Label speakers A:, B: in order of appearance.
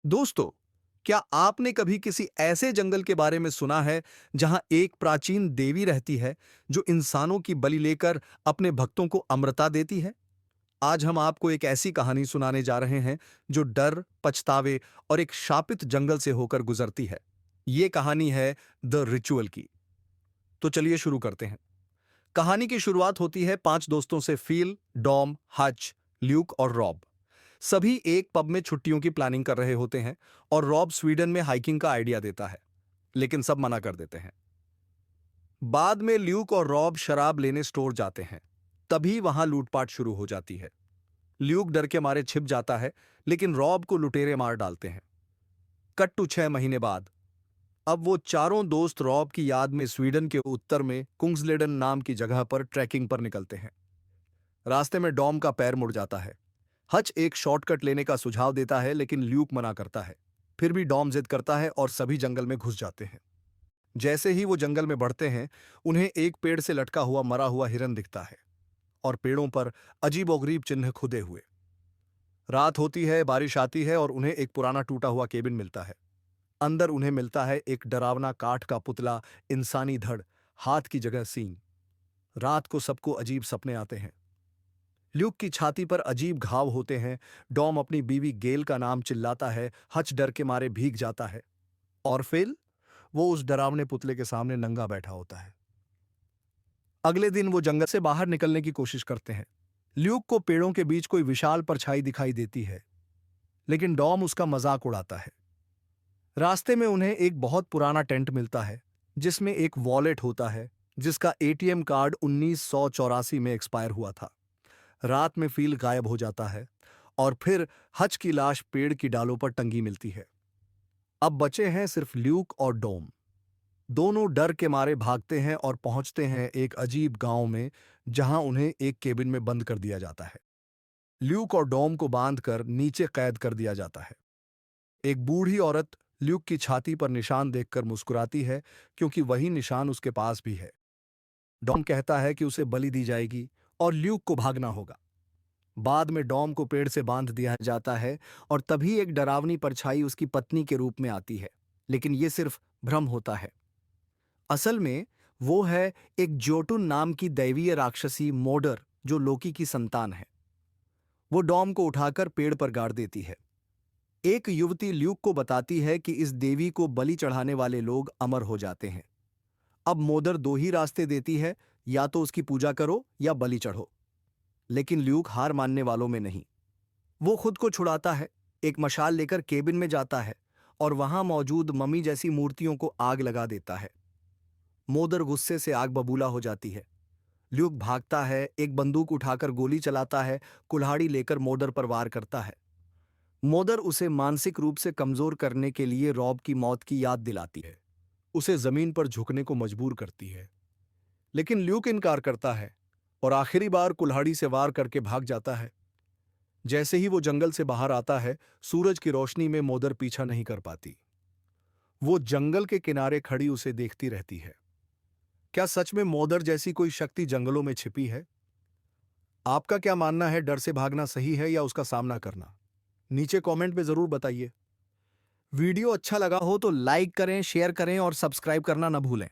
A: दोस्तों, क्या आपने कभी किसी ऐसे जंगल के बारे में सुना है जहां एक प्राचीन देवी रहती है जो इंसानों की बलि लेकर अपने भक्तों को अमरता देती है? आज हम आपको एक ऐसी कहानी सुनाने जा रहे हैं जो डर, पछतावे और एक शापित जंगल से होकर गुजरती है। ये कहानी है द रिचुअल की। तो चलिए शुरू करते हैं। कहानी की शुरुआत होती है 5 दोस्तों से, फील, डॉम, हच, ल्यूक और रॉब। सभी एक पब में छुट्टियों की प्लानिंग कर रहे होते हैं और रॉब स्वीडन में हाइकिंग का आइडिया देता है, लेकिन सब मना कर देते हैं। बाद में ल्यूक और रॉब शराब लेने स्टोर जाते हैं। तभी वहां लूटपाट शुरू हो जाती है। ल्यूक डर के मारे छिप जाता है, लेकिन रॉब को लुटेरे मार डालते हैं। कट टू 6 महीने बाद, अब वो चारों दोस्त रॉब की याद में स्वीडन के उत्तर में कुंग्सलेडन नाम की जगह पर ट्रैकिंग पर निकलते हैं। रास्ते में डॉम का पैर मुड़ जाता है। हच एक शॉर्टकट लेने का सुझाव देता है, लेकिन ल्यूक मना करता है। फिर भी डॉम जिद करता है और सभी जंगल में घुस जाते हैं। जैसे ही वो जंगल में बढ़ते हैं, उन्हें एक पेड़ से लटका हुआ मरा हुआ हिरन दिखता है और पेड़ों पर अजीबोगरीब चिन्ह खुदे हुए। रात होती है, बारिश आती है और उन्हें एक पुराना टूटा हुआ केबिन मिलता है। अंदर उन्हें मिलता है एक डरावना काठ का पुतला, इंसानी धड़, हाथ की जगह सींग। रात को सबको अजीब सपने आते हैं। ल्यूक की छाती पर अजीब घाव होते हैं। डॉम अपनी बीवी गेल का नाम चिल्लाता है। हच डर के मारे भीग जाता है। और फिल, वो उस डरावने पुतले के सामने नंगा बैठा होता है। अगले दिन वो जंगल से बाहर निकलने की कोशिश करते हैं। ल्यूक को पेड़ों के बीच कोई विशाल परछाई दिखाई देती है, लेकिन डॉम उसका मजाक उड़ाता है। रास्ते में उन्हें एक बहुत पुराना टेंट मिलता है, जिसमें एक वॉलेट होता है जिसका एटीएम कार्ड 1984 में एक्सपायर हुआ था। रात में फील गायब हो जाता है और फिर हच की लाश पेड़ की डालों पर टंगी मिलती है। अब बचे हैं सिर्फ ल्यूक और डोम। दोनों डर के मारे भागते हैं और पहुंचते हैं एक अजीब गांव में, जहां उन्हें एक केबिन में बंद कर दिया जाता है। ल्यूक और डोम को बांधकर नीचे कैद कर दिया जाता है। एक बूढ़ी औरत ल्यूक की छाती पर निशान देखकर मुस्कुराती है, क्योंकि वही निशान उसके पास भी है। डॉम कहता है कि उसे बलि दी जाएगी और ल्यूक को भागना होगा। बाद में डॉम को पेड़ से बांध दिया जाता है और तभी एक डरावनी परछाई उसकी पत्नी के रूप में आती है, लेकिन ये सिर्फ भ्रम होता है। असल में वो है एक जोटुन नाम की दैवीय राक्षसी मोडर, जो लोकी की संतान है। वो डॉम को उठाकर पेड़ पर गाड़ देती है। एक युवती ल्यूक को बताती है कि इस देवी को बलि चढ़ाने वाले लोग अमर हो जाते हैं। अब मोदर दो ही रास्ते देती है, या तो उसकी पूजा करो या बलि चढ़ो। लेकिन ल्यूक हार मानने वालों में नहीं। वो खुद को छुड़ाता है, एक मशाल लेकर केबिन में जाता है और वहां मौजूद मम्मी जैसी मूर्तियों को आग लगा देता है। मोदर गुस्से से आग बबूला हो जाती है। ल्यूक भागता है, एक बंदूक उठाकर गोली चलाता है, कुल्हाड़ी लेकर मोदर पर वार करता है। मोदर उसे मानसिक रूप से कमजोर करने के लिए रॉब की मौत की याद दिलाती है। उसे जमीन पर झुकने को मजबूर करती है, लेकिन ल्यूक इनकार करता है और आखिरी बार कुल्हाड़ी से वार करके भाग जाता है। जैसे ही वो जंगल से बाहर आता है, सूरज की रोशनी में मोदर पीछा नहीं कर पाती। वो जंगल के किनारे खड़ी उसे देखती रहती है। क्या सच में मोदर जैसी कोई शक्ति जंगलों में छिपी है? आपका क्या मानना है, डर से भागना सही है या उसका सामना करना? नीचे कमेंट में जरूर बताइए। वीडियो अच्छा लगा हो तो लाइक करें, शेयर करें और सब्सक्राइब करना न भूलें।